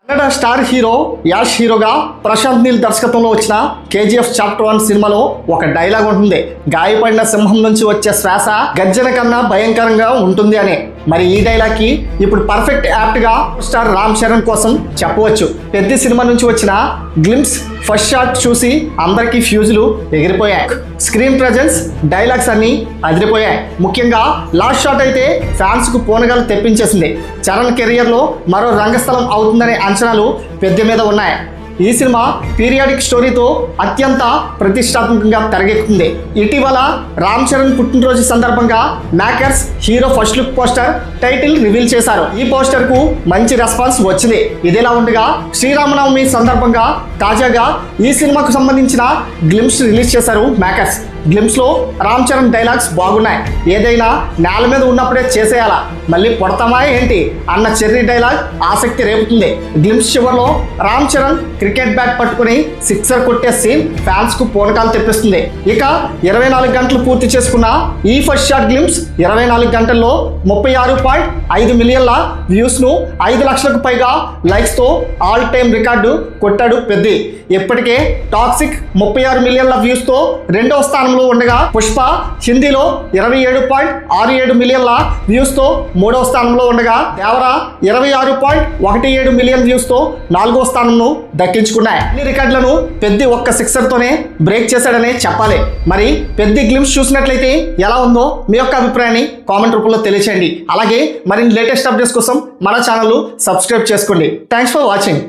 Kannada star hero ash హీరోగా ప్రశాంత్ నీల్ దర్శకత్వంలో వచ్చిన కేజీఎఫ్ చాప్టర్ 1 సినిమాలో ఒక డైలాగ్ ఉంటుంది. గాయపడిన సింహం నుంచి వచ్చే శ్వాస గర్జన కన్నా భయంకరంగా ఉంటుంది అని. మరి ఈ డైలాగ్ కి ఇప్పుడు పర్ఫెక్ట్ యాప్ట్ గా స్టార్ రామ్ చరణ్ కోసం చెప్పవచ్చు. పెద్ద సినిమా నుంచి వచ్చిన గ్లిమ్స్ ఫస్ట్ షాట్ చూసి అందరికీ ఫ్యూజులు ఎగిరిపోయాయి. స్క్రీన్ ప్రెజెన్స్, డైలాగ్స్ అన్ని అదిరిపోయాయి. ముఖ్యంగా లాస్ట్ షాట్ అయితే ఫ్యాన్స్ కు పోనగాలు తెప్పించేసింది. చరణ్ కెరియర్ లో మరో రంగస్థలం అవుతుందనే అంచనాలు పెద్ద మీద ఉన్నాయి. ఈ సినిమా పీరియాడిక్ స్టోరీతో అత్యంత ప్రతిష్టాత్మకంగా తెరకెక్కుతుంది. ఇటీవల రామ్ చరణ్ పుట్టినరోజు సందర్భంగా makers hero first look poster title reveal చేశారు. ఈ పోస్టర్ కు మంచి రెస్పాన్స్ వచ్చింది. ఇదిలా ఉండగా శ్రీరామనవమి సందర్భంగా తాజాగా ఈ సినిమాకు సంబంధించిన గ్లిమ్స్ రిలీజ్ చేశారు మేకర్స్. గ్లిమ్స్ లో రామ్ చరణ్ డైలాగ్స్ బాగున్నాయి. ఏదైనా నేల మీద ఉన్నప్పుడే చేసేయాలా, మళ్ళీ పొడతామా ఏంటి అన్న చెర్రీ డైలాగ్ ఆసక్తి రేపుతుంది. గ్లిమ్స్ చివరిలో రామ్ చరణ్ క్రికెట్ బ్యాట్ పట్టుకుని సిక్సర్ కొట్టే సీన్ ఫ్యాన్స్ కు పూనకాలు తెప్పిస్తుంది. ఇక 24 గంటలు పూర్తి చేసుకున్న ఈ ఫస్ట్ షాట్ గ్లిమ్స్ 24 గంటల్లో 36.5 మిలియన్ల వ్యూస్ ను 5 లక్షలకు పైగా లైక్స్ తో ఆల్ టైమ్ రికార్డు కొట్టాడు పెద్ది. ఇప్పటికే టాక్సిక్ 36 మిలియన్ల వ్యూస్ తో రెండవ స్థానంలో ఉండగా పుష్ప హిందీలో 27.67 మిలియన్ల వ్యూస్ తో మూడవ స్థానంలో ఉండగా దేవరా 26.17 మిలియన్ వ్యూస్ తో నాలుగవ స్థానంలో దక్కించుకున్నాయి. అన్ని రికార్డులను పెద్ది ఒక్క సిక్సర్ తోనే బ్రేక్ చేశాడనే చెప్పాలి. మరి పెద్ది గ్లిమ్స్ చూసినట్లయితే ఎలా ఉందో మీ యొక్క అభిప్రాయాన్ని కామెంట్ రూపంలో తెలియచేయండి. అలాగే మరిన్ని లేటెస్ట్ అప్డేట్స్ కోసం మన ఛానల్ సబ్స్క్రైబ్ చేసుకోండి. Thanks for watching.